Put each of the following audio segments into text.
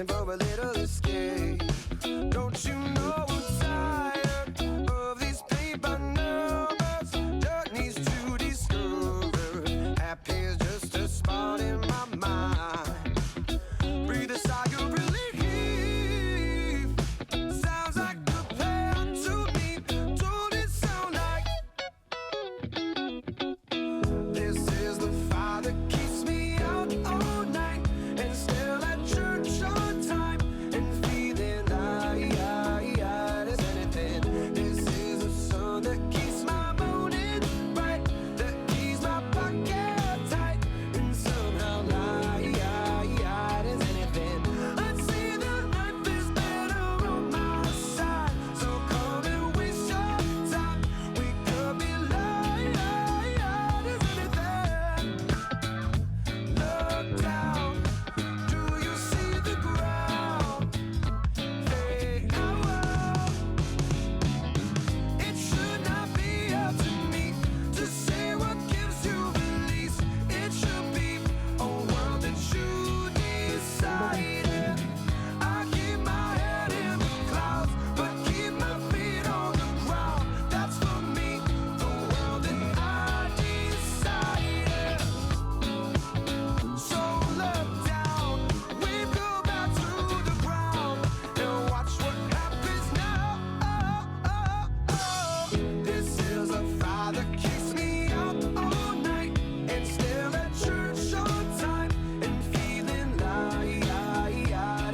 searching for a little escape. Don't you know I'm tired of these paper numbers, journeys to discover. Happy is just a spot in my mind. Breathe a sigh of relief. Sounds like a plan to me. Don't it sound like this is the fire that keeps me out all night and still at church on time and feeling light as anything. This is the sun that keeps my morning bright, that keeps my pocket tight and somehow light as anything. I'd say that life is better on my side, so come and waste your time. We could be light as anything. Look down, do you see the ground? Hey, it should not be up to me to say what gives you release. It should be a world that you decided. I keep my head in the clouds, but keep my feet on the ground. That's for me, the world that I decided. So look down, we go back to the ground and watch what happens now. This is a fire that keeps me out all night and still at church on time and feeling light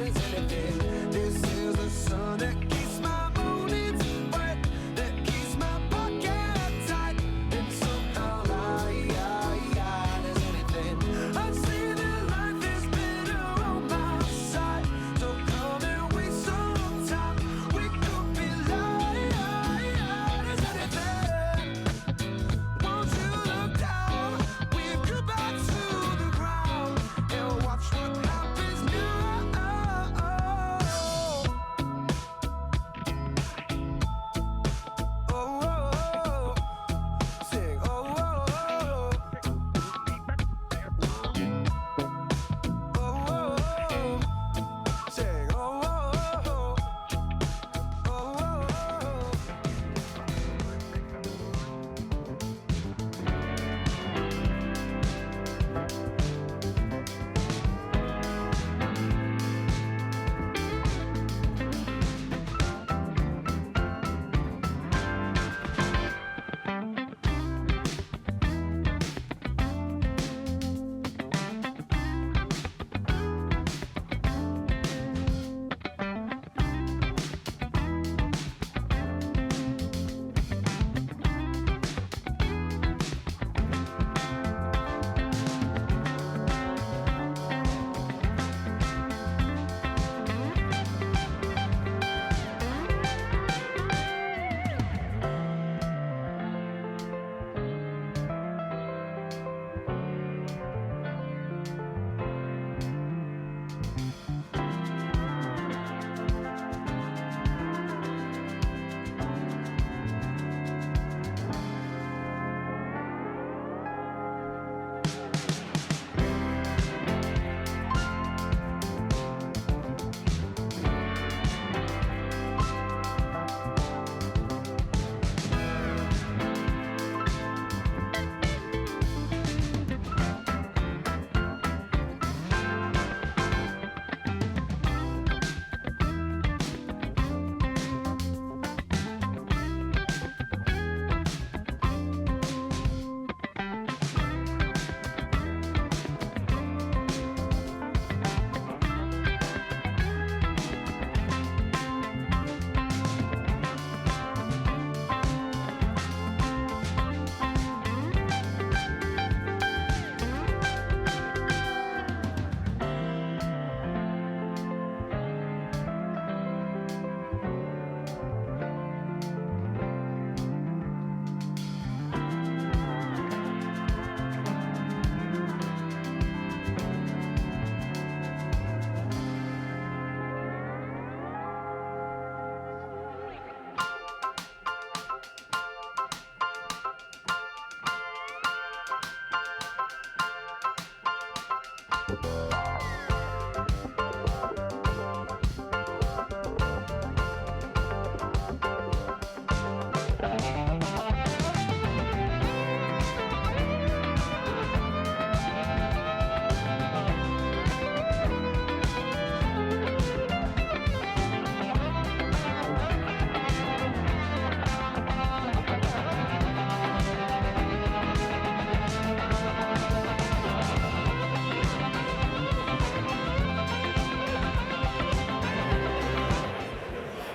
as anything. This is the sun that keeps my mornings bright, that keeps my pocket tight and somehow light as anything. I'd say that life is better on my side, so come and waste some time. We could be light as anything. Won't you look down? We go back to the ground and watch what happens now. Sing, sing,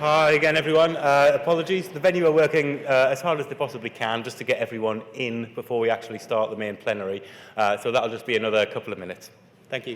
Hi again, everyone. Apologies. The venue are working as hard as they possibly can just to get everyone in before we actually start the main plenary. So that'll just be another couple of minutes. Thank you.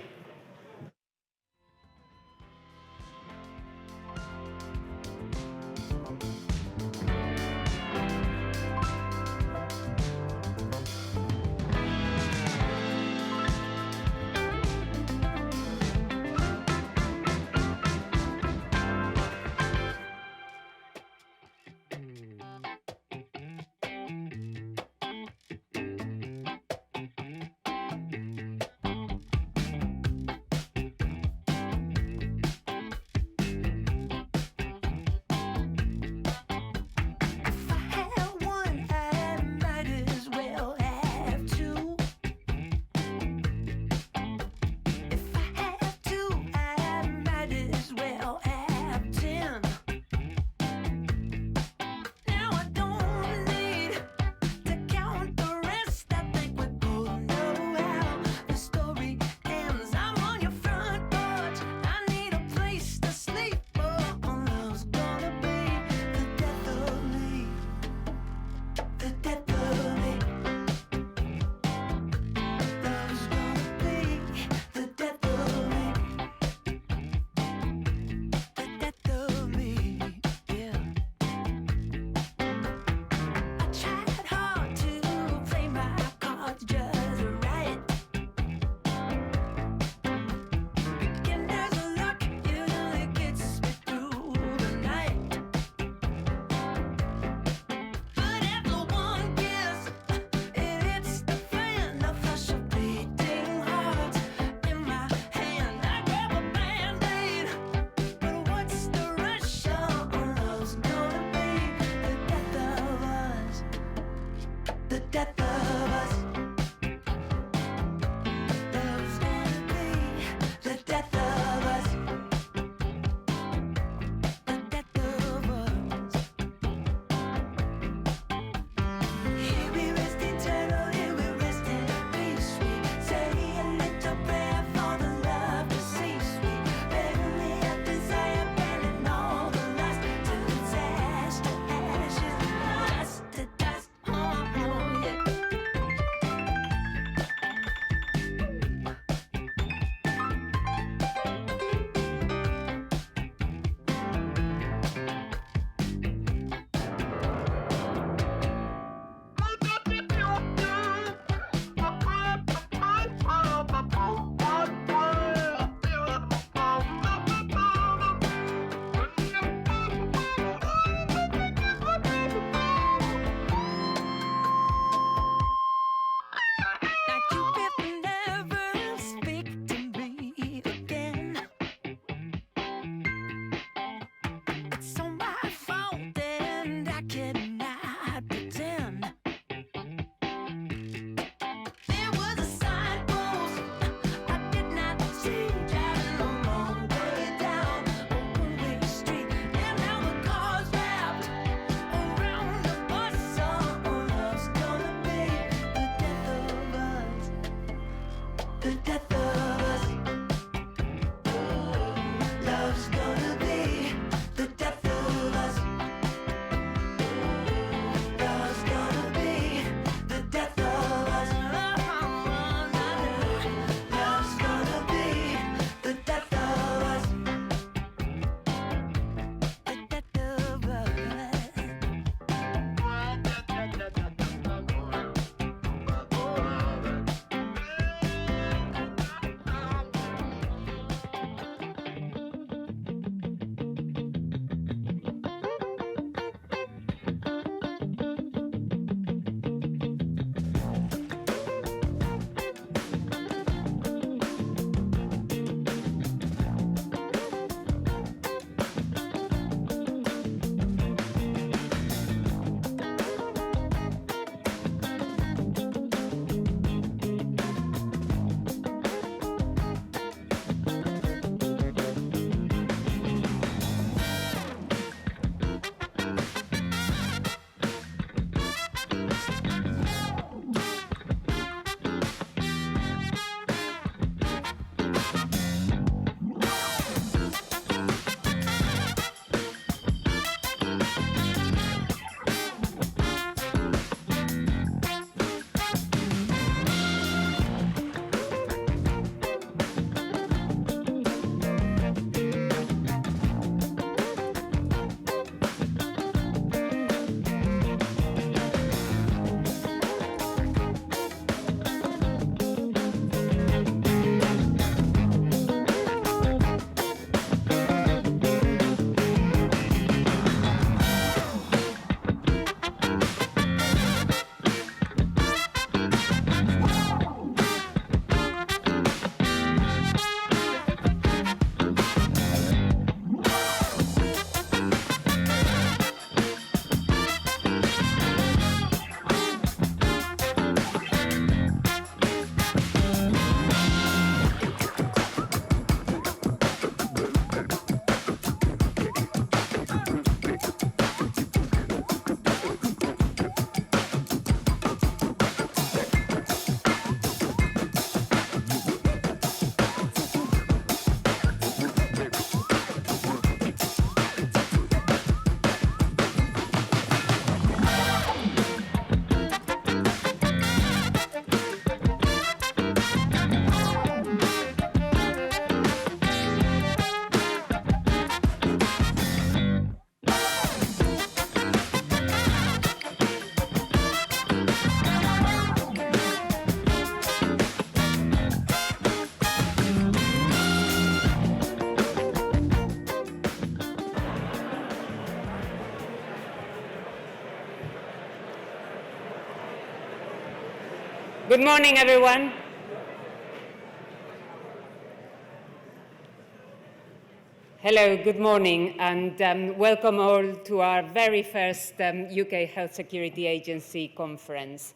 Good morning, everyone. Hello, good morning, and welcome all to our very first UK Health Security Agency conference.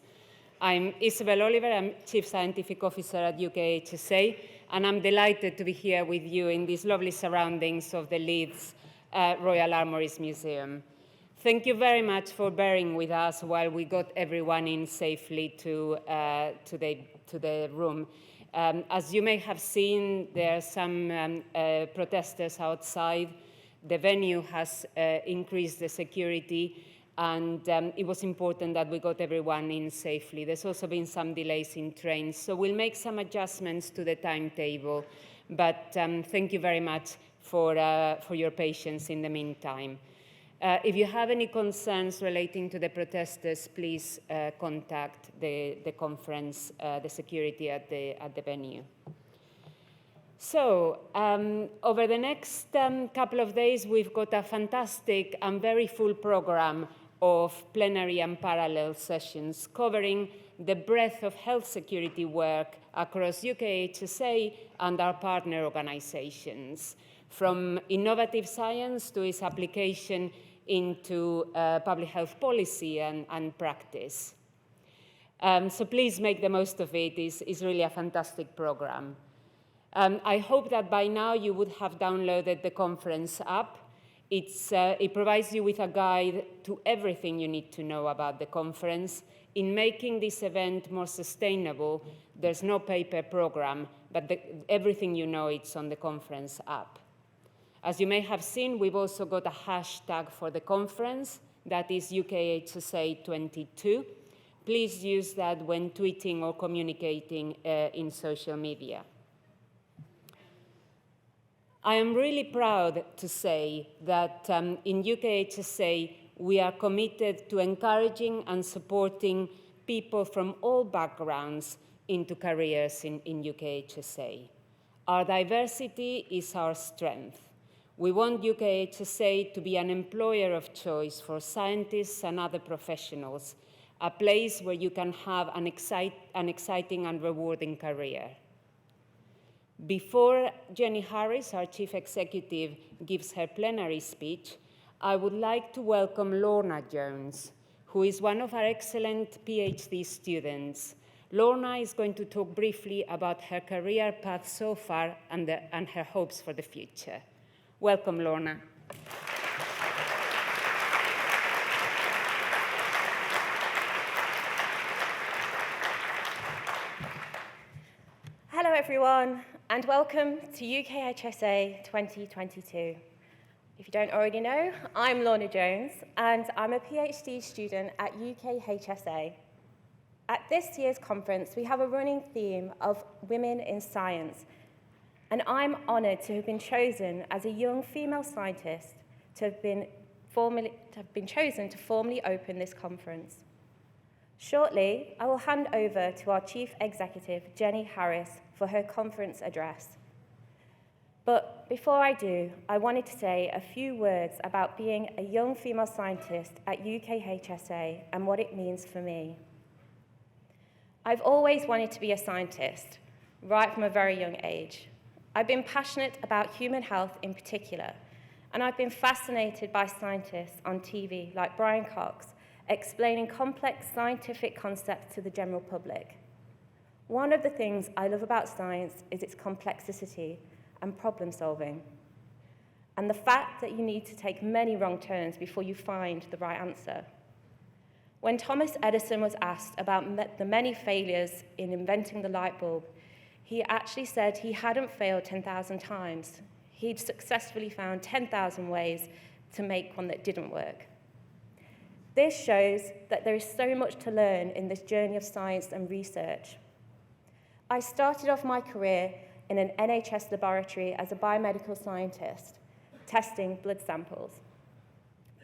I'm Isabel Oliver, I'm Chief Scientific Officer at UKHSA, and I'm delighted to be here with you in these lovely surroundings of the Leeds Royal Armouries Museum. Thank you very much for bearing with us while we got everyone in safely to the room. As you may have seen, there are some protesters outside. The venue has increased the security, and it was important that we got everyone in safely. There's also been some delays in trains, so we'll make some adjustments to the timetable. But thank you very much for your patience in the meantime. If you have any concerns relating to the protesters, please contact the conference, the security at the venue. So, over the next couple of days, we've got a fantastic and very full program of plenary and parallel sessions covering the breadth of health security work across UKHSA and our partner organizations, from innovative science to its application into public health policy and practice. So please make the most of it. It's really a fantastic program. I hope that by now you would have downloaded the conference app. It provides you with a guide to everything you need to know about the conference. In making this event more sustainable, there's no paper program, but everything you know, it's on the conference app. As you may have seen, we've also got a hashtag for the conference, that is UKHSA22. Please use that when tweeting or communicating in social media. I am really proud to say that in UKHSA, we are committed to encouraging and supporting people from all backgrounds into careers in UKHSA. Our diversity is our strength. We want UKHSA to be an employer of choice for scientists and other professionals, a place where you can have an exciting and rewarding career. Before Jenny Harries, our Chief Executive, gives her plenary speech, I would like to welcome Lorna Jones, who is one of our excellent PhD students. Lorna is going to talk briefly about her career path so far and her hopes for the future. Welcome, Lorna. Hello, everyone, and welcome to UKHSA 2022. If you don't already know, I'm Lorna Jones, and I'm a PhD student at UKHSA. At this year's conference, we have a running theme of women in science, and I'm honoured to have been chosen as a young female scientist to have been chosen to formally open this conference. Shortly, I will hand over to our Chief Executive, Jenny Harries, for her conference address. But before I do, I wanted to say a few words about being a young female scientist at UKHSA and what it means for me. I've always wanted to be a scientist, right from a very young age. I've been passionate about human health in particular, and I've been fascinated by scientists on TV like Brian Cox, explaining complex scientific concepts to the general public. One of the things I love about science is its complexity and problem solving, and the fact that you need to take many wrong turns before you find the right answer. When Thomas Edison was asked about the many failures in inventing the light bulb, he actually said he hadn't failed 10,000 times. He'd successfully found 10,000 ways to make one that didn't work. This shows that there is so much to learn in this journey of science and research. I started off my career in an NHS laboratory as a biomedical scientist, testing blood samples.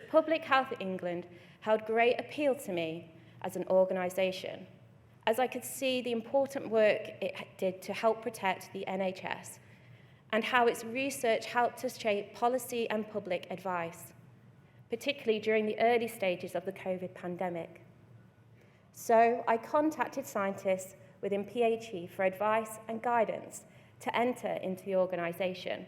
Public Health England held great appeal to me as an organisation, as I could see the important work it did to help protect the NHS, and how its research helped to shape policy and public advice, particularly during the early stages of the COVID pandemic. So I contacted scientists within PHE for advice and guidance to enter into the organisation.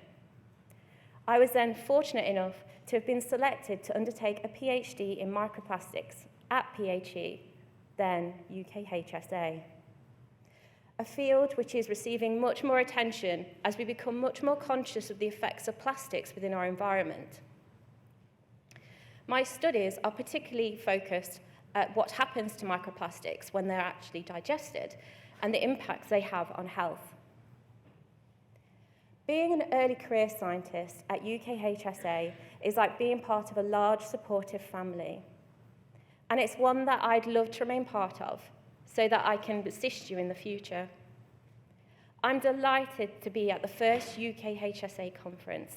I was then fortunate enough to have been selected to undertake a PhD in microplastics at PHE, then UKHSA. A field which is receiving much more attention as we become much more conscious of the effects of plastics within our environment. My studies are particularly focused at what happens to microplastics when they're actually digested and the impacts they have on health. Being an early career scientist at UKHSA is like being part of a large supportive family. And it's one that I'd love to remain part of so that I can assist you in the future. I'm delighted to be at the first UKHSA Conference,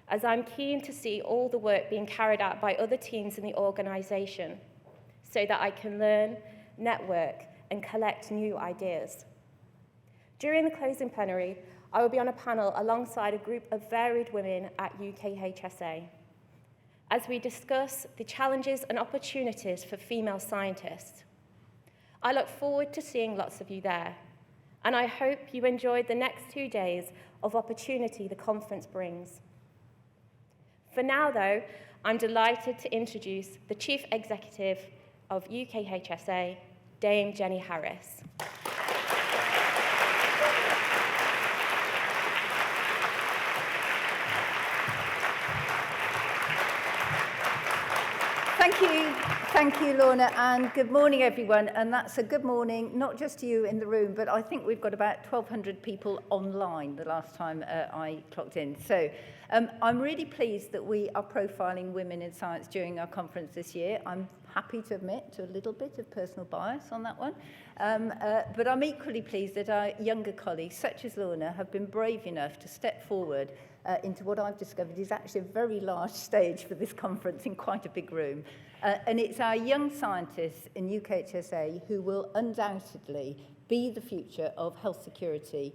as I'm keen to see all the work being carried out by other teams in the organisation so that I can learn, network, and collect new ideas. During the closing plenary, I will be on a panel alongside a group of varied women at UKHSA as we discuss the challenges and opportunities for female scientists. I look forward to seeing lots of you there, and I hope you enjoyed the next 2 days of opportunity the conference brings. For now, though, I'm delighted to introduce the Chief Executive of UKHSA, Dame Jenny Harries. Thank you, Lorna, and good morning, everyone. And that's a good morning, not just to you in the room, but I think we've got about 1,200 people online the last time I clocked in. So I'm really pleased that we are profiling women in science during our conference this year. I'm happy to admit to a little bit of personal bias on that one. But I'm equally pleased that our younger colleagues, such as Lorna, have been brave enough to step forward into what I've discovered is actually a very large stage for this conference in quite a big room. And it's our young scientists in UKHSA who will undoubtedly be the future of health security,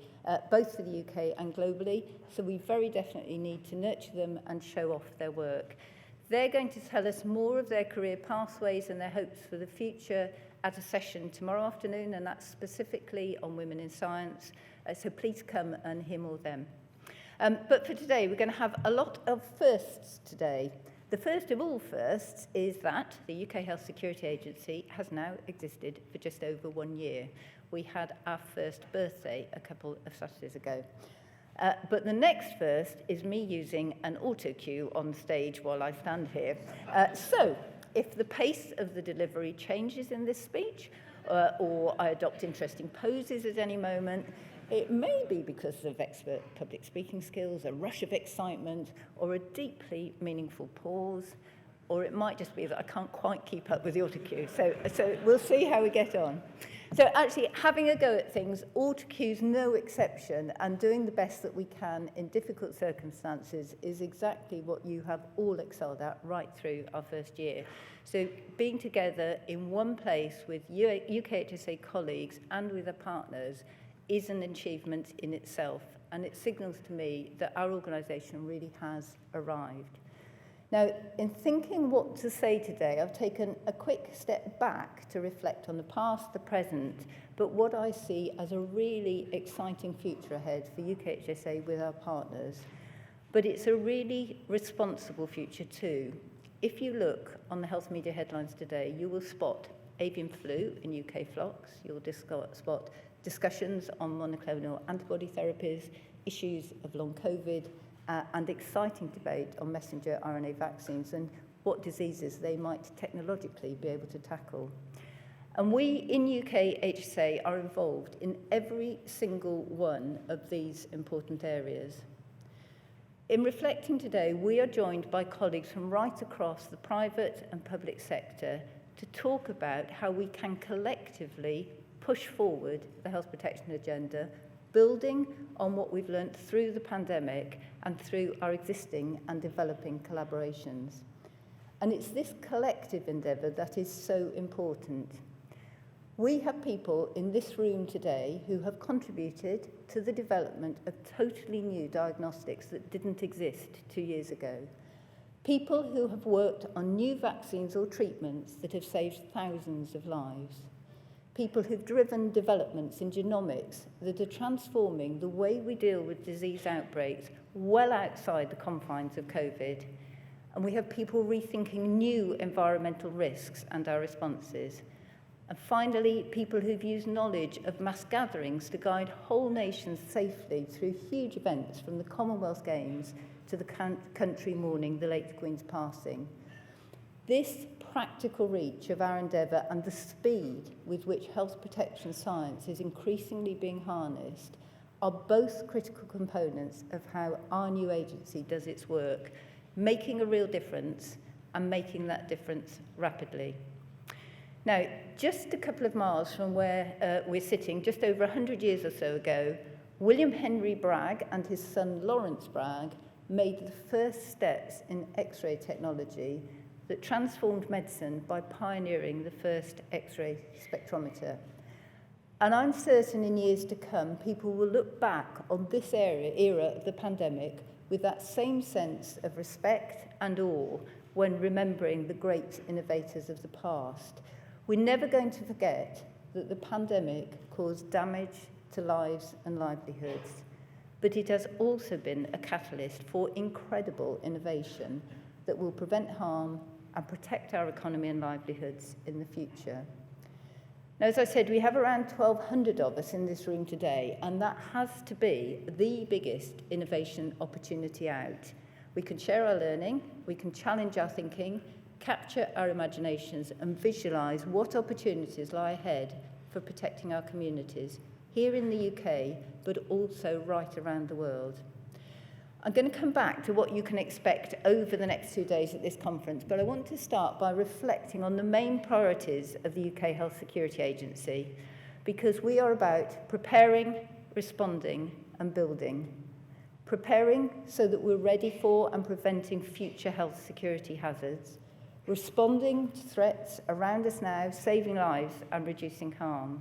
both for the UK and globally. So we very definitely need to nurture them and show off their work. They're going to tell us more of their career pathways and their hopes for the future at a session tomorrow afternoon, and that's specifically on women in science. So please come and hear more of them. But for today, we're going to have a lot of firsts today. The first of all firsts is that the UK Health Security Agency has now existed for just over 1 year. We had our first birthday a couple of Saturdays ago. But the next first is me using an auto cue on stage while I stand here. So if the pace of the delivery changes in this speech, or I adopt interesting poses at any moment, it may be because of expert public speaking skills, a rush of excitement, or a deeply meaningful pause, or it might just be that I can't quite keep up with the autocue. So we'll see how we get on. So actually, having a go at things, autocue's no exception, and doing the best that we can in difficult circumstances is exactly what you have all excelled at right through our first year. So being together in one place with UKHSA colleagues and with our partners is an achievement in itself, and it signals to me that our organisation really has arrived. Now, in thinking what to say today, I've taken a quick step back to reflect on the past, the present, but what I see as a really exciting future ahead for UKHSA with our partners. But it's a really responsible future too. If you look on the health media headlines today, you will spot avian flu in UK flocks, you'll spot discussions on monoclonal antibody therapies, issues of long COVID, and exciting debate on messenger RNA vaccines and what diseases they might technologically be able to tackle. And we in UKHSA are involved in every single one of these important areas. In reflecting today, we are joined by colleagues from right across the private and public sector to talk about how we can collectively push forward the health protection agenda, building on what we've learnt through the pandemic and through our existing and developing collaborations. And it's this collective endeavour that is so important. We have people in this room today who have contributed to the development of totally new diagnostics that didn't exist 2 years ago. People who have worked on new vaccines or treatments that have saved thousands of lives. people who've driven developments in genomics that are transforming the way we deal with disease outbreaks well outside the confines of COVID. And we have people rethinking new environmental risks and our responses. And finally, people who've used knowledge of mass gatherings to guide whole nations safely through huge events from the Commonwealth Games to the country mourning the late Queen's passing. This practical reach of our endeavour and the speed with which health protection science is increasingly being harnessed are both critical components of how our new agency does its work, making a real difference and making that difference rapidly. Now, just a couple of miles from where we're sitting, just over 100 years or so ago, William Henry Bragg and his son Lawrence Bragg made the first steps in X-ray technology that transformed medicine by pioneering the first X-ray spectrometer. And I'm certain in years to come, people will look back on this era of the pandemic with that same sense of respect and awe when remembering the great innovators of the past. We're never going to forget that the pandemic caused damage to lives and livelihoods, but it has also been a catalyst for incredible innovation that will prevent harm and protect our economy and livelihoods in the future. Now, as I said, we have around 1,200 of us in this room today, and that has to be the biggest innovation opportunity out. We can share our learning, we can challenge our thinking, capture our imaginations, and visualise what opportunities lie ahead for protecting our communities, here in the UK, but also right around the world. I'm going to come back to what you can expect over the next 2 days at this conference, but I want to start by reflecting on the main priorities of the UK Health Security Agency, because we are about preparing, responding and building. Preparing so that we're ready for and preventing future health security hazards, responding to threats around us now, saving lives and reducing harm,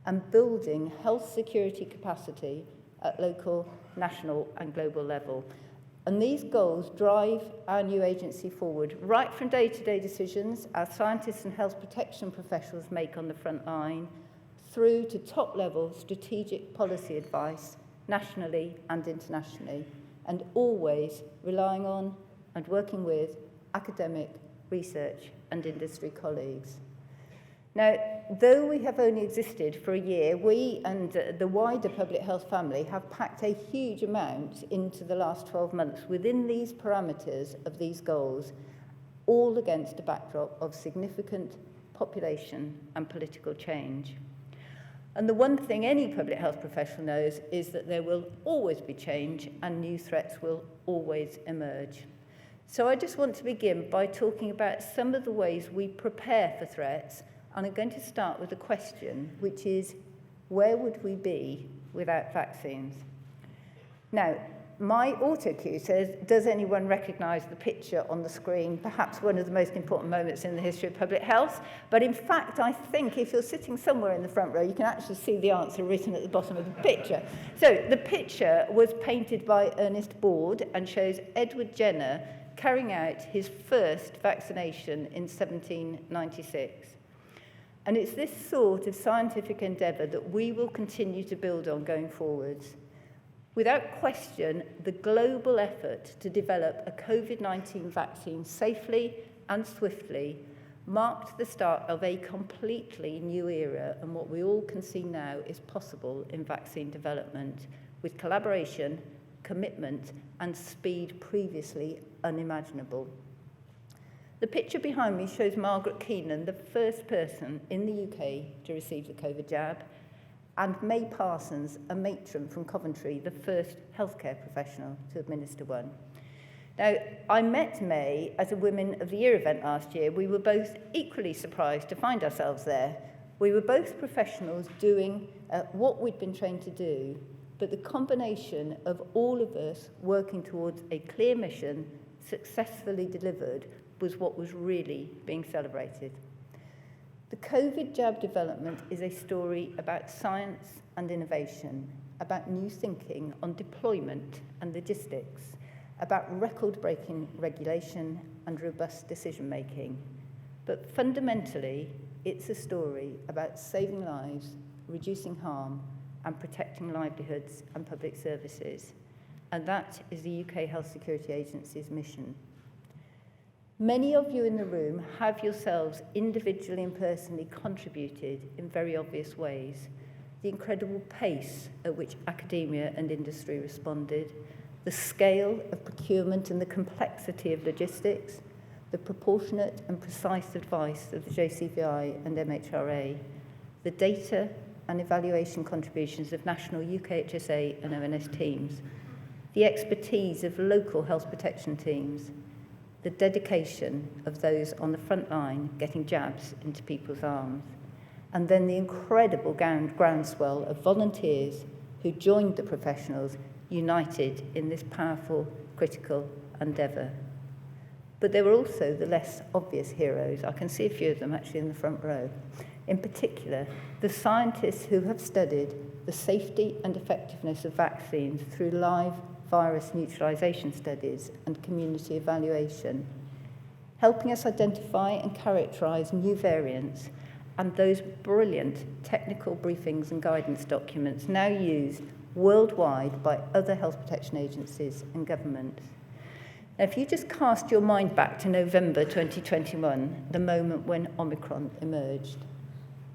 and building health security capacity at local, national and global level. And these goals drive our new agency forward, right from day-to-day decisions our scientists and health protection professionals make on the front line, through to top-level strategic policy advice, nationally and internationally, and always relying on and working with academic, research and industry colleagues. Now, though we have only existed for a year, we and the wider public health family have packed a huge amount into the last 12 months within these parameters of these goals, all against a backdrop of significant population and political change. And the one thing any public health professional knows is that there will always be change and new threats will always emerge. So I just want to begin by talking about some of the ways we prepare for threats. And I'm going to start with a question, which is, where would we be without vaccines? Now, my auto cue says, does anyone recognise the picture on the screen? Perhaps one of the most important moments in the history of public health. But in fact, I think if you're sitting somewhere in the front row, you can actually see the answer written at the bottom of the picture. So the picture was painted by Ernest Board and shows Edward Jenner carrying out his first vaccination in 1796. And it's this sort of scientific endeavour that we will continue to build on going forwards. Without question, the global effort to develop a COVID-19 vaccine safely and swiftly marked the start of a completely new era, and what we all can see now is possible in vaccine development, with collaboration, commitment and speed previously unimaginable. The picture behind me shows Margaret Keenan, the first person in the UK to receive the COVID jab, and May Parsons, a matron from Coventry, the first healthcare professional to administer one. Now, I met May at a Women of the Year event last year. We were both equally surprised to find ourselves there. We were both professionals doing what we'd been trained to do, but the combination of all of us working towards a clear mission, successfully delivered, was what was really being celebrated. The COVID jab development is a story about science and innovation, about new thinking on deployment and logistics, about record-breaking regulation and robust decision-making. But fundamentally, It's a story about saving lives, reducing harm, and protecting livelihoods and public services. And that is the UK Health Security Agency's mission. Many of you in the room have yourselves individually and personally contributed in very obvious ways. The incredible pace at which academia and industry responded, the scale of procurement and the complexity of logistics, the proportionate and precise advice of the JCVI and MHRA, the data and evaluation contributions of national UKHSA and ONS teams, the expertise of local health protection teams, the dedication of those on the front line getting jabs into people's arms, and then the incredible groundswell of volunteers who joined the professionals united in this powerful, critical endeavour. But there were also the less obvious heroes. I can see a few of them actually in the front row. In particular, the scientists who have studied the safety and effectiveness of vaccines through live virus neutralisation studies and community evaluation, helping us identify and characterise new variants, and those brilliant technical briefings and guidance documents now used worldwide by other health protection agencies and governments. Now, if you just cast your mind back to November 2021, the moment when Omicron emerged,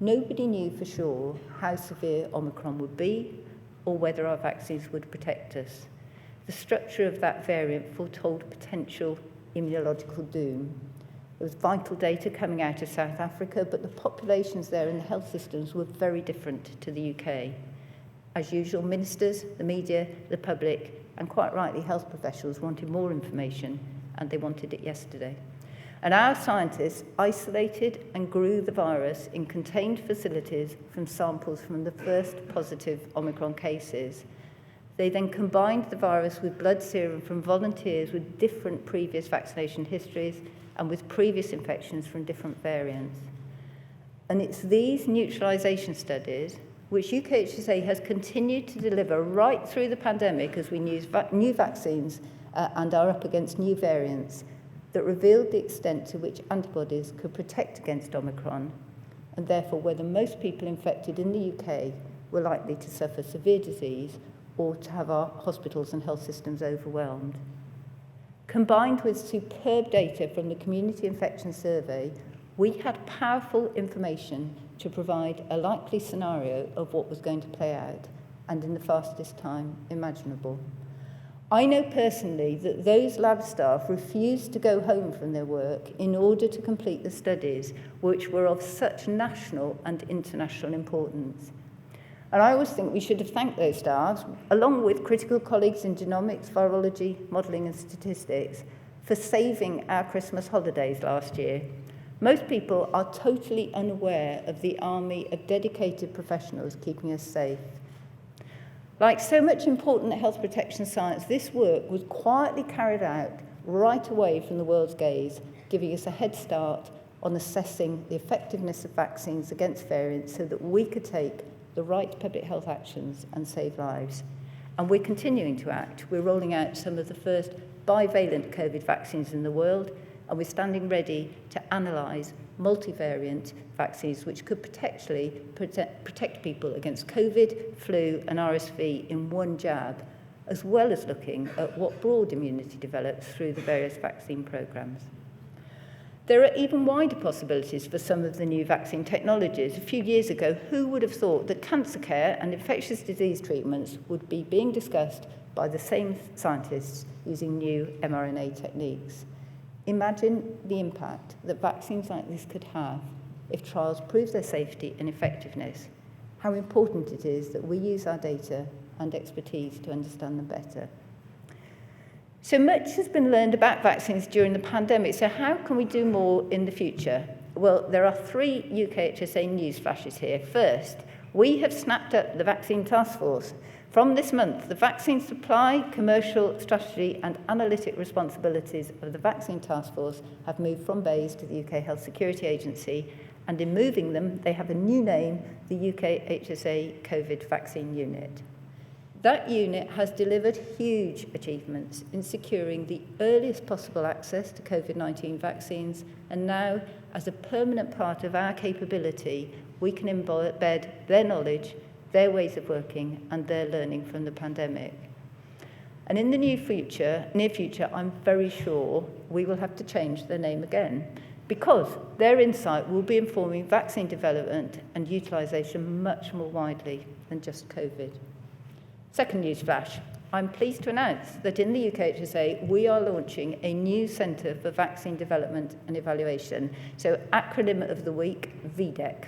nobody knew for sure how severe Omicron would be or whether our vaccines would protect us. The structure of that variant foretold potential immunological doom. There was vital data coming out of South Africa, but the populations there and the health systems were very different to the UK. As usual, ministers, the media, the public, and quite rightly health professionals wanted more information, and they wanted it yesterday. And our scientists isolated and grew the virus in contained facilities from samples from the first positive Omicron cases. They then combined the virus with blood serum from volunteers with different previous vaccination histories and with previous infections from different variants. And it's these neutralisation studies which UKHSA has continued to deliver right through the pandemic as we use new vaccines and are up against new variants, that revealed the extent to which antibodies could protect against Omicron, and therefore whether most people infected in the UK were likely to suffer severe disease or to have our hospitals and health systems overwhelmed. Combined with superb data from the Community Infection Survey, we had powerful information to provide a likely scenario of what was going to play out, and in the fastest time imaginable. I know personally that those lab staff refused to go home from their work in order to complete the studies, which were of such national and international importance. And I always think we should have thanked those staff, along with critical colleagues in genomics, virology, modelling and statistics, for saving our Christmas holidays last year. Most people are totally unaware of the army of dedicated professionals keeping us safe. Like so much important health protection science, this work was quietly carried out right away from the world's gaze, giving us a head start on assessing the effectiveness of vaccines against variants so that we could take the right public health actions and save lives. And we're continuing to act. We're rolling out some of the first bivalent COVID vaccines in the world, and we're standing ready to analyse multivariant vaccines which could potentially protect people against COVID, flu and RSV in one jab, as well as looking at what broad immunity develops through the various vaccine programmes. There are even wider possibilities for some of the new vaccine technologies. A few years ago, who would have thought that cancer care and infectious disease treatments would be being discussed by the same scientists using new mRNA techniques? Imagine the impact that vaccines like this could have if trials prove their safety and effectiveness. How important it is that we use our data and expertise to understand them better. So much has been learned about vaccines during the pandemic, so how can we do more in the future? Well, there are 3 UKHSA news flashes here. First, we have snapped up the Vaccine Task Force. From this month, the vaccine supply, commercial strategy and analytic responsibilities of the Vaccine Task Force have moved from BASE to the UK Health Security Agency, and in moving them, they have a new name, the UKHSA COVID Vaccine Unit. That unit has delivered huge achievements in securing the earliest possible access to COVID-19 vaccines, and now, as a permanent part of our capability, we can embed their knowledge, their ways of working, and their learning from the pandemic. And in the near future, I'm very sure we will have to change their name again, because their insight will be informing vaccine development and utilisation much more widely than just COVID. Second news flash. I'm pleased to announce that in the UKHSA, we are launching a new Centre for Vaccine Development and Evaluation, so acronym of the week, VDEC.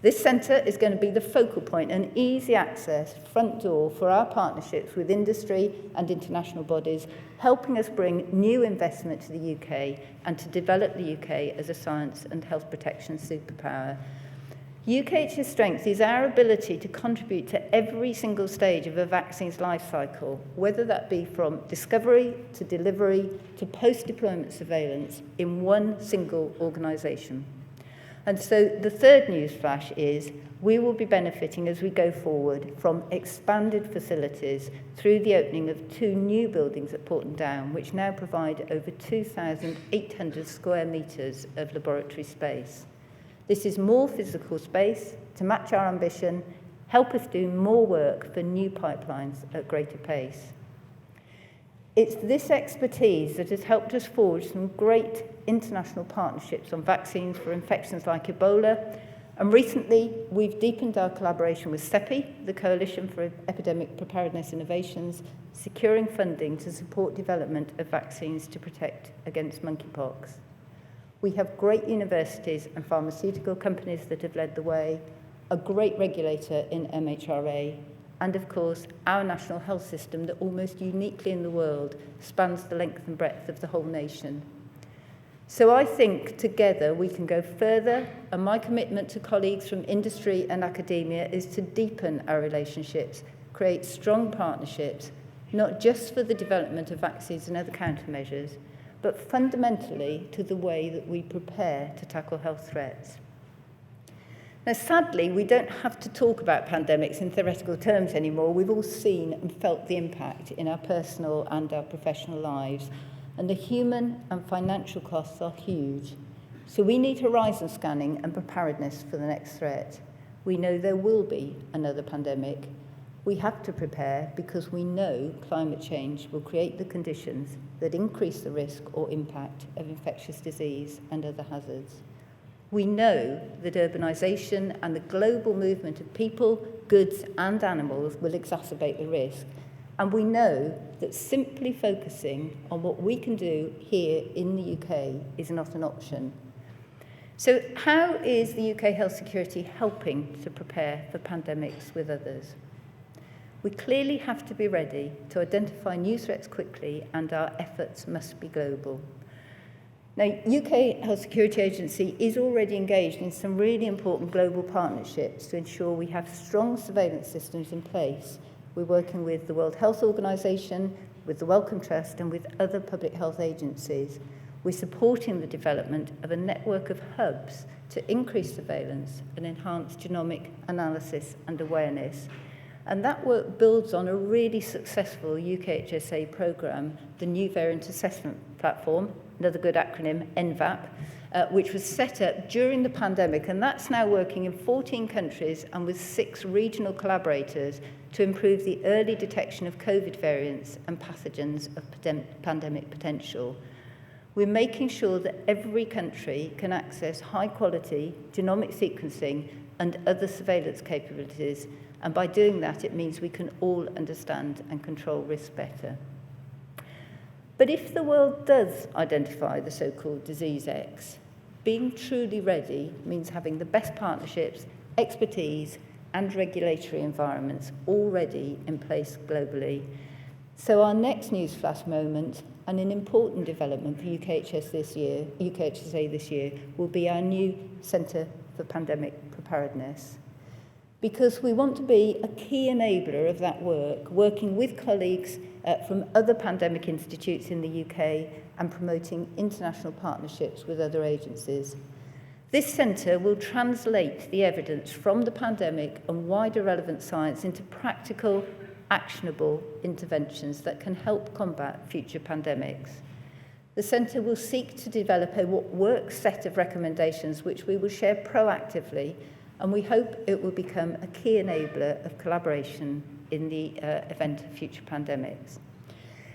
This centre is going to be the focal point and easy access front door for our partnerships with industry and international bodies, helping us bring new investment to the UK and to develop the UK as a science and health protection superpower. UKHSA's strength is our ability to contribute to every single stage of a vaccine's life cycle, whether that be from discovery to delivery to post-deployment surveillance in one single organisation. And so the third news flash is we will be benefiting as we go forward from expanded facilities through the opening of 2 new buildings at Porton Down, which now provide over 2,800 square metres of laboratory space. This is more physical space to match our ambition, help us do more work for new pipelines at greater pace. It's this expertise that has helped us forge some great international partnerships on vaccines for infections like Ebola, and recently we've deepened our collaboration with CEPI, the Coalition for Epidemic Preparedness Innovations, securing funding to support development of vaccines to protect against monkeypox. We have great universities and pharmaceutical companies that have led the way, a great regulator in MHRA, and of course, our national health system that almost uniquely in the world spans the length and breadth of the whole nation. So I think together we can go further, and my commitment to colleagues from industry and academia is to deepen our relationships, create strong partnerships, not just for the development of vaccines and other countermeasures, but fundamentally to the way that we prepare to tackle health threats. Now, sadly, we don't have to talk about pandemics in theoretical terms anymore. We've all seen and felt the impact in our personal and our professional lives, and the human and financial costs are huge. So we need horizon scanning and preparedness for the next threat. We know there will be another pandemic. We have to prepare because we know climate change will create the conditions that increase the risk or impact of infectious disease and other hazards. We know that urbanisation and the global movement of people, goods and animals will exacerbate the risk. And we know that simply focusing on what we can do here in the UK is not an option. So how is the UK health security helping to prepare for pandemics with others? We clearly have to be ready to identify new threats quickly, and our efforts must be global. Now, UK Health Security Agency is already engaged in some really important global partnerships to ensure we have strong surveillance systems in place. We're working with the World Health Organization, with the Wellcome Trust, and with other public health agencies. We're supporting the development of a network of hubs to increase surveillance and enhance genomic analysis and awareness. And that work builds on a really successful UKHSA programme, the New Variant Assessment Platform, another good acronym, NVAP, which was set up during the pandemic, and that's now working in 14 countries and with 6 regional collaborators to improve the early detection of COVID variants and pathogens of pandemic potential. We're making sure that every country can access high-quality genomic sequencing and other surveillance capabilities, and by doing that, it means we can all understand and control risk better. But if the world does identify the so-called disease X, being truly ready means having the best partnerships, expertise, and regulatory environments already in place globally. So our next newsflash moment, and an important development for UKHSA this year, will be our new Centre for Pandemic Preparedness. Because we want to be a key enabler of that work, working with colleagues from other pandemic institutes in the UK and promoting international partnerships with other agencies. This centre will translate the evidence from the pandemic and wider relevant science into practical, actionable interventions that can help combat future pandemics. The Centre will seek to develop a work set of recommendations which we will share proactively, and we hope it will become a key enabler of collaboration in the event of future pandemics.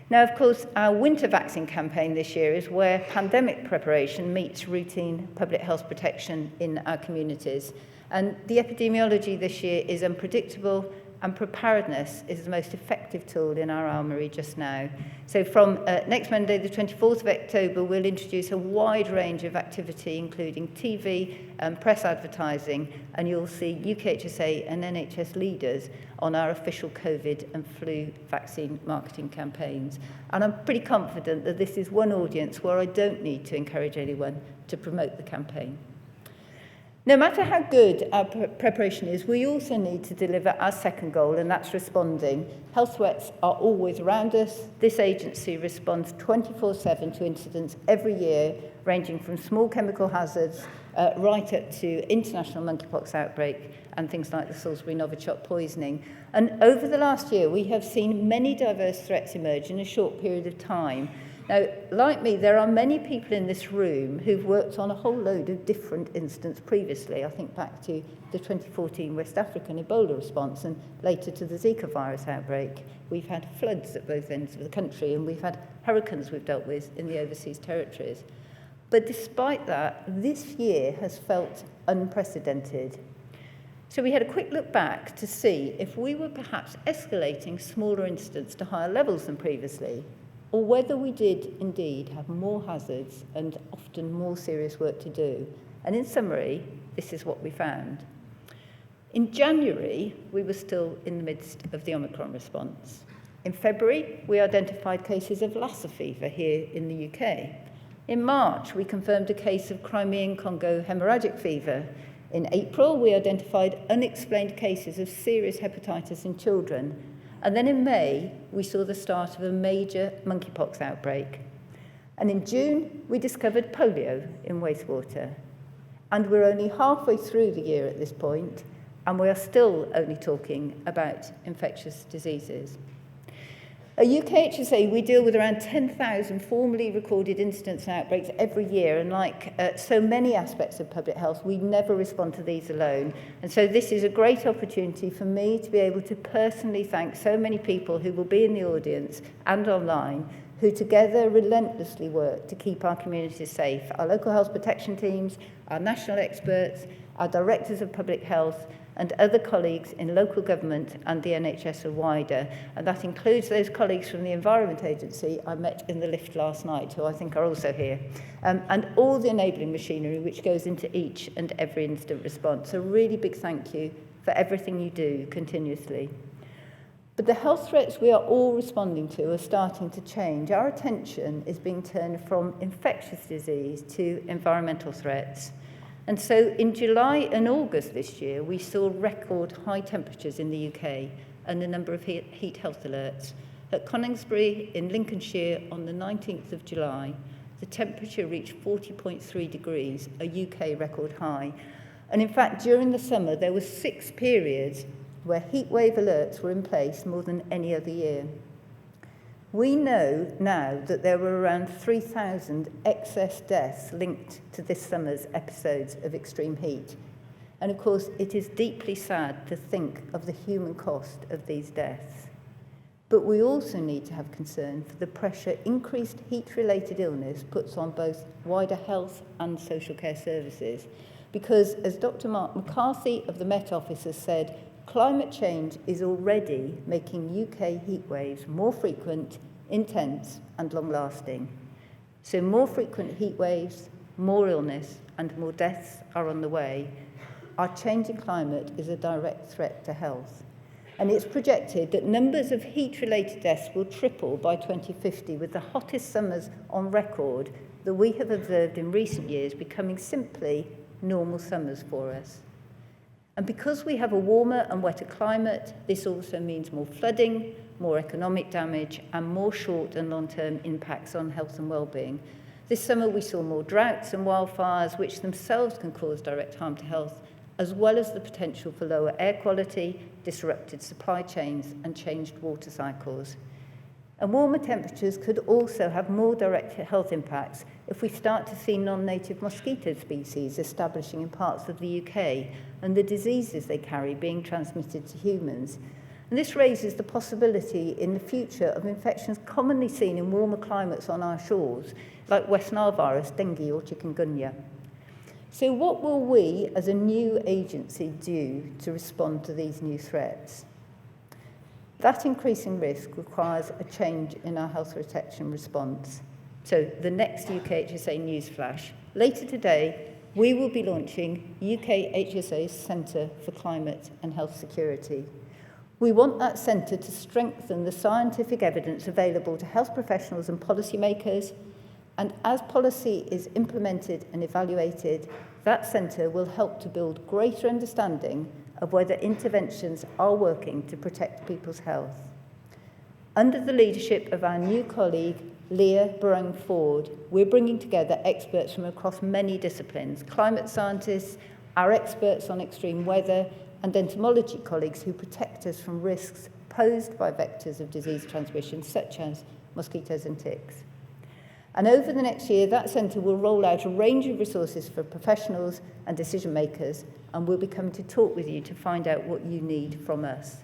Now, of course, our winter vaccine campaign this year is where pandemic preparation meets routine public health protection in our communities. And the epidemiology this year is unpredictable, and preparedness is the most effective tool in our armoury just now. So from next Monday, the 24th of October, we'll introduce a wide range of activity, including TV and press advertising, and you'll see UKHSA and NHS leaders on our official COVID and flu vaccine marketing campaigns. And I'm pretty confident that this is one audience where I don't need to encourage anyone to promote the campaign. No matter how good our preparation is, we also need to deliver our second goal, and that's responding. Health threats are always around us. This agency responds 24/7 to incidents every year, ranging from small chemical hazards right up to international monkeypox outbreak and things like the Salisbury Novichok poisoning. And over the last year, we have seen many diverse threats emerge in a short period of time. Now, like me, there are many people in this room who've worked on a whole load of different incidents previously. I think back to the 2014 West African Ebola response and later to the Zika virus outbreak. We've had floods at both ends of the country, and we've had hurricanes we've dealt with in the overseas territories. But despite that, this year has felt unprecedented. So we had a quick look back to see if we were perhaps escalating smaller incidents to higher levels than previously, or whether we did indeed have more hazards and often more serious work to do. And in summary, this is what we found. In January, we were still in the midst of the Omicron response. In February, we identified cases of Lassa fever here in the UK. In March, we confirmed a case of Crimean Congo hemorrhagic fever. In April, we identified unexplained cases of serious hepatitis in children. And then in May, we saw the start of a major monkeypox outbreak. And in June, we discovered polio in wastewater. And we're only halfway through the year at this point, and we are still only talking about infectious diseases. At UKHSA, we deal with around 10,000 formally recorded incidents and outbreaks every year, and like so many aspects of public health, we never respond to these alone. And so this is a great opportunity for me to be able to personally thank so many people who will be in the audience and online, who together relentlessly work to keep our communities safe. Our local health protection teams, our national experts, our directors of public health, and other colleagues in local government and the NHS or wider. And that includes those colleagues from the Environment Agency I met in the lift last night, who I think are also here, and all the enabling machinery which goes into each and every incident response. A really big thank you for everything you do continuously. But the health threats we are all responding to are starting to change. Our attention is being turned from infectious disease to environmental threats. And so in July and August this year, we saw record high temperatures in the UK and a number of heat health alerts. At Coningsbury in Lincolnshire on the 19th of July, the temperature reached 40.3 degrees, a UK record high. And in fact, during the summer, there were 6 periods where heatwave alerts were in place more than any other year. We know now that there were around 3,000 excess deaths linked to this summer's episodes of extreme heat. And of course, it is deeply sad to think of the human cost of these deaths. But we also need to have concern for the pressure increased heat-related illness puts on both wider health and social care services. Because, as Dr. Mark McCarthy of the Met Office has said, climate change is already making UK heat waves more frequent, intense, and long-lasting. So more frequent heat waves, more illness, and more deaths are on the way. Our changing climate is a direct threat to health. And it's projected that numbers of heat-related deaths will triple by 2050, with the hottest summers on record that we have observed in recent years becoming simply normal summers for us. And because we have a warmer and wetter climate, this also means more flooding, more economic damage, and more short and long-term impacts on health and well-being. This summer we saw more droughts and wildfires, which themselves can cause direct harm to health, as well as the potential for lower air quality, disrupted supply chains, and changed water cycles. And warmer temperatures could also have more direct health impacts if we start to see non-native mosquito species establishing in parts of the UK and the diseases they carry being transmitted to humans. And this raises the possibility in the future of infections commonly seen in warmer climates on our shores, like West Nile virus, dengue, or chikungunya. So what will we as a new agency do to respond to these new threats? That increasing risk requires a change in our health protection response. So the next UKHSA newsflash. Later today, we will be launching UKHSA's Centre for Climate and Health Security. We want that centre to strengthen the scientific evidence available to health professionals and policymakers, and as policy is implemented and evaluated, that centre will help to build greater understanding of whether interventions are working to protect people's health. Under the leadership of our new colleague, Leah Barone-Ford, we're bringing together experts from across many disciplines, climate scientists, our experts on extreme weather, and entomology colleagues who protect us from risks posed by vectors of disease transmission, such as mosquitoes and ticks. And over the next year, that centre will roll out a range of resources for professionals and decision makers, and we'll be coming to talk with you to find out what you need from us.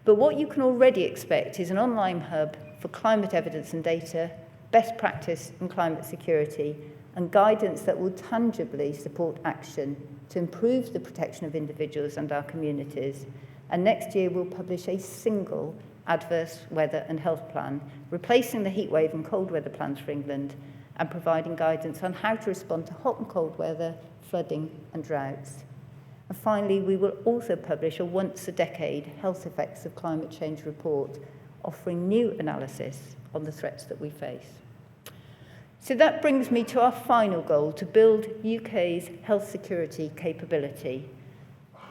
But what you can already expect is an online hub for climate evidence and data, best practice in climate security, and guidance that will tangibly support action to improve the protection of individuals and our communities. And next year, we'll publish a single adverse weather and health plan, replacing the heatwave and cold weather plans for England, and providing guidance on how to respond to hot and cold weather, flooding and droughts. And finally, we will also publish a once-a-decade health effects of climate change report, offering new analysis on the threats that we face. So that brings me to our final goal, to build UK's health security capability.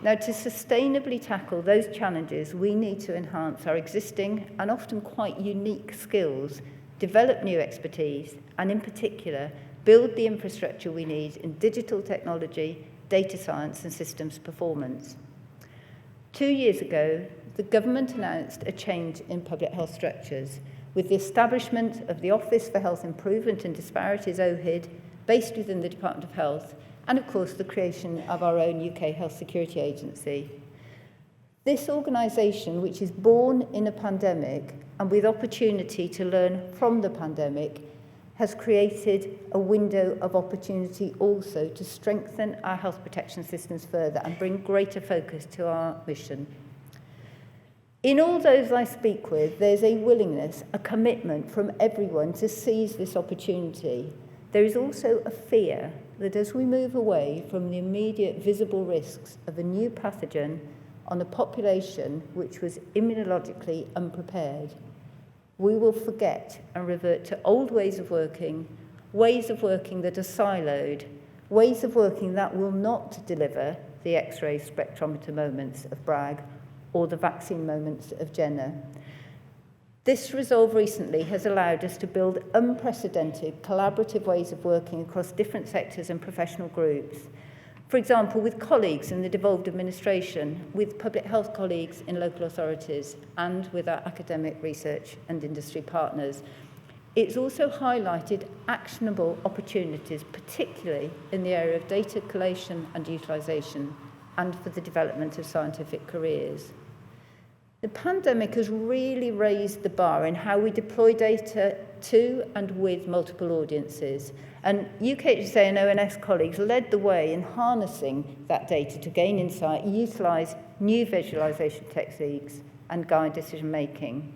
Now, to sustainably tackle those challenges, we need to enhance our existing and often quite unique skills, develop new expertise, and in particular, build the infrastructure we need in digital technology, data science, and systems performance. 2 years ago, the government announced a change in public health structures with the establishment of the Office for Health Improvement and Disparities, OHID, based within the Department of Health, and of course the creation of our own UK Health Security Agency. This organisation, which is born in a pandemic and with opportunity to learn from the pandemic, has created a window of opportunity also to strengthen our health protection systems further and bring greater focus to our mission. In all those I speak with, there's a willingness, a commitment from everyone to seize this opportunity. There is also a fear that as we move away from the immediate visible risks of a new pathogen on a population which was immunologically unprepared, we will forget and revert to old ways of working that are siloed, ways of working that will not deliver the X-ray spectrometer moments of Bragg or the vaccine moments of Jenner. This resolve recently has allowed us to build unprecedented collaborative ways of working across different sectors and professional groups. For example, with colleagues in the devolved administration, with public health colleagues in local authorities, and with our academic research and industry partners. It's also highlighted actionable opportunities, particularly in the area of data collation and utilisation, and for the development of scientific careers. The pandemic has really raised the bar in how we deploy data to and with multiple audiences. And UKHSA and ONS colleagues led the way in harnessing that data to gain insight, utilise new visualisation techniques and guide decision making.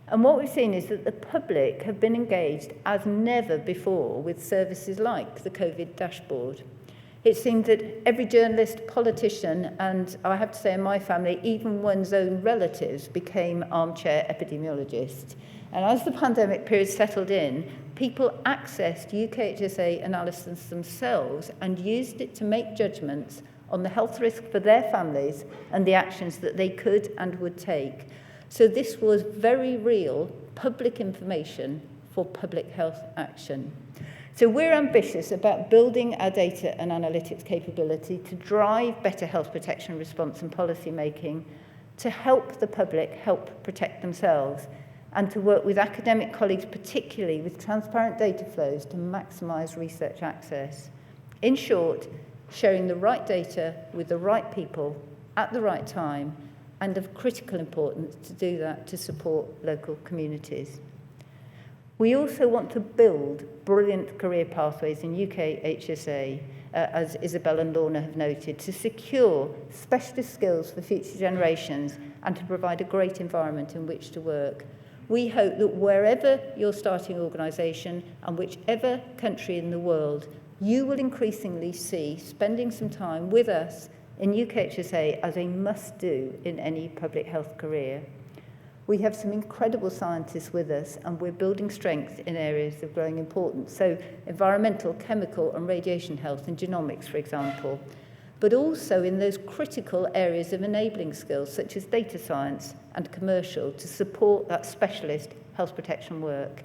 And what we've seen is that the public have been engaged as never before with services like the COVID dashboard. It seemed that every journalist, politician, and I have to say in my family, even one's own relatives became armchair epidemiologists. And as the pandemic period settled in, people accessed UKHSA analysis themselves and used it to make judgments on the health risk for their families and the actions that they could and would take. So this was very real public information for public health action. So we're ambitious about building our data and analytics capability to drive better health protection response and policy making, to help the public help protect themselves, and to work with academic colleagues, particularly with transparent data flows to maximise research access. In short, sharing the right data with the right people at the right time, and of critical importance to do that to support local communities. We also want to build brilliant career pathways in UKHSA, as Isabel and Lorna have noted, to secure specialist skills for future generations and to provide a great environment in which to work. We hope that wherever you're starting organisation and whichever country in the world, you will increasingly see spending some time with us in UKHSA as a must-do in any public health career. We have some incredible scientists with us, and we're building strength in areas of growing importance. So environmental, chemical and radiation health and genomics, for example, but also in those critical areas of enabling skills such as data science and commercial to support that specialist health protection work.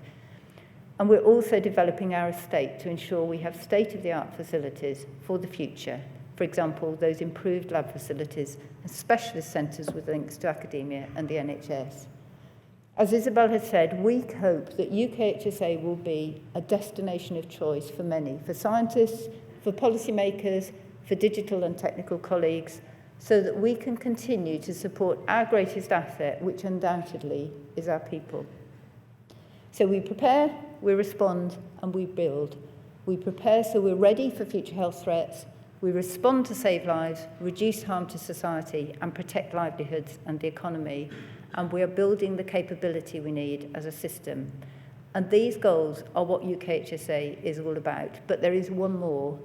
And we're also developing our estate to ensure we have state-of-the-art facilities for the future. For example, those improved lab facilities and specialist centres with links to academia and the NHS. As Isabel has said, we hope that UKHSA will be a destination of choice for many, for scientists, for policymakers, for digital and technical colleagues, so that we can continue to support our greatest asset, which undoubtedly is our people. So we prepare, we respond, and we build. We prepare so we're ready for future health threats. We respond to save lives, reduce harm to society, and protect livelihoods and the economy. And we are building the capability we need as a system. And these goals are what UKHSA is all about. But there is one more.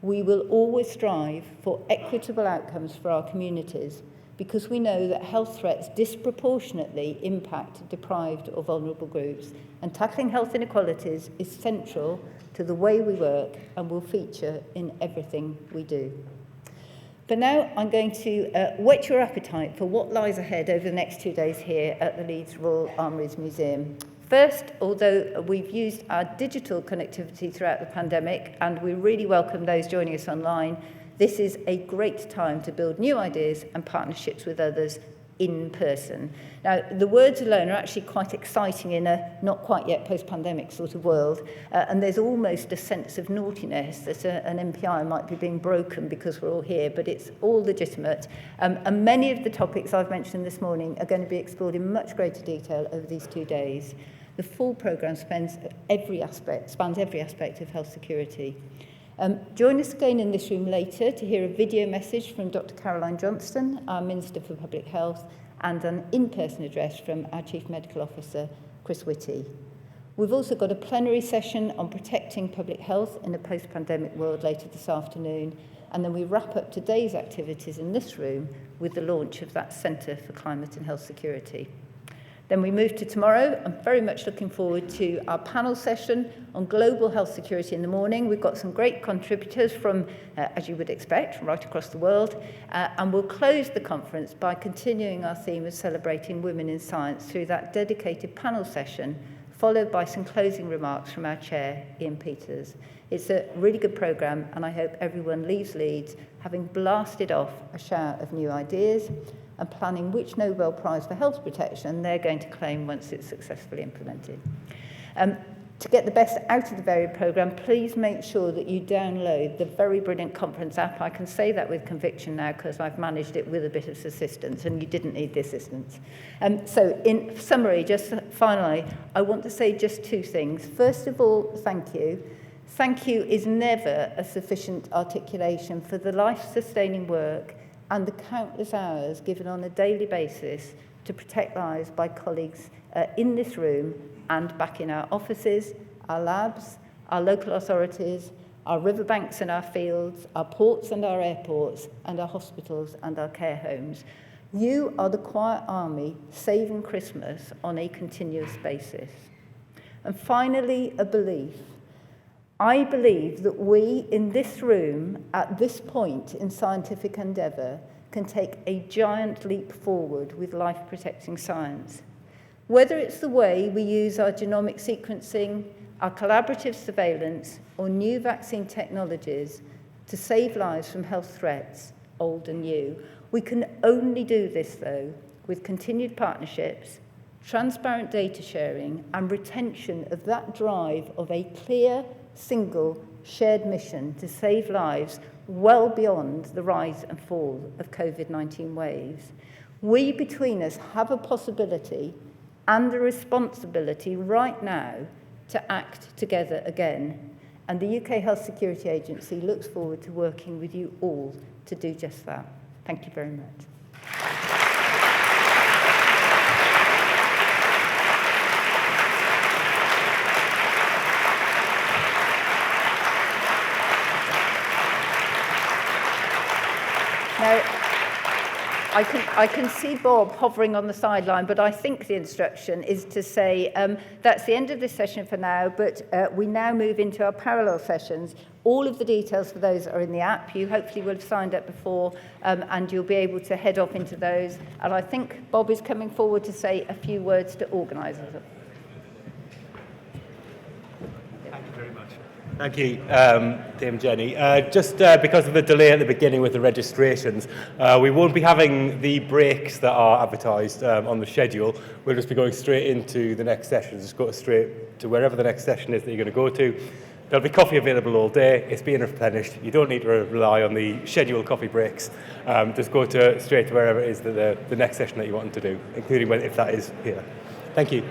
We will always strive for equitable outcomes for our communities, because we know that health threats disproportionately impact deprived or vulnerable groups. And tackling health inequalities is central to the way we work and will feature in everything we do. But now I'm going to whet your appetite for what lies ahead over the next 2 days here at the Leeds Royal Armouries Museum. First, although we've used our digital connectivity throughout the pandemic, and we really welcome those joining us online, this is a great time to build new ideas and partnerships with others in person. Now, the words alone are actually quite exciting in a not quite yet post-pandemic sort of world, and there's almost a sense of naughtiness that an MPI might be being broken because we're all here, but it's all legitimate. And many of the topics I've mentioned this morning are going to be explored in much greater detail over these 2 days. The full programme spans every aspect of health security. Join us again in this room later to hear a video message from Dr. Caroline Johnston, our Minister for Public Health, and an in-person address from our Chief Medical Officer, Chris Whitty. We've also got a plenary session on protecting public health in a post-pandemic world later this afternoon, and then we wrap up today's activities in this room with the launch of that Centre for Climate and Health Security. Then we move to tomorrow. I'm very much looking forward to our panel session on global health security in the morning. We've got some great contributors from, as you would expect, from right across the world. And we'll close the conference by continuing our theme of celebrating women in science through that dedicated panel session, followed by some closing remarks from our chair, Ian Peters. It's a really good programme, and I hope everyone leaves Leeds having blasted off a shower of new ideas and planning which Nobel Prize for Health Protection they're going to claim once it's successfully implemented. To get the best out of the varied programme, please make sure that you download the very brilliant conference app. I can say that with conviction now because I've managed it with a bit of assistance, and you didn't need the assistance. So in summary, just finally, I want to say just 2 things. First of all, thank you. Thank you is never a sufficient articulation for the life-sustaining work and the countless hours given on a daily basis to protect lives by colleagues in this room and back in our offices, our labs, our local authorities, our riverbanks and our fields, our ports and our airports, and our hospitals and our care homes. You are the quiet army saving Christmas on a continuous basis. And finally, a belief. I believe that we in this room, at this point in scientific endeavour, can take a giant leap forward with life-protecting science. Whether it's the way we use our genomic sequencing, our collaborative surveillance, or new vaccine technologies to save lives from health threats, old and new. We can only do this, though, with continued partnerships, transparent data sharing, and retention of that drive of a clear, single, shared mission to save lives well beyond the rise and fall of COVID-19 waves. We between us have a possibility and a responsibility right now to act together again. And the UK Health Security Agency looks forward to working with you all to do just that. Thank you very much. Now, I can see Bob hovering on the sideline, but I think the instruction is to say that's the end of this session for now, but we now move into our parallel sessions. All of the details for those are in the app. You hopefully will have signed up before, and you'll be able to head off into those. And I think Bob is coming forward to say a few words to organisers. Thank you, Dame Jenny. Just because of the delay at the beginning with the registrations, we won't be having the breaks that are advertised on the schedule. We'll just be going straight into the next session. Just go straight to wherever the next session is that you're going to go to. There'll be coffee available all day. It's being replenished. You don't need to rely on the scheduled coffee breaks. Just go straight to wherever it is that the next session that you want to do, including if that is here. Thank you.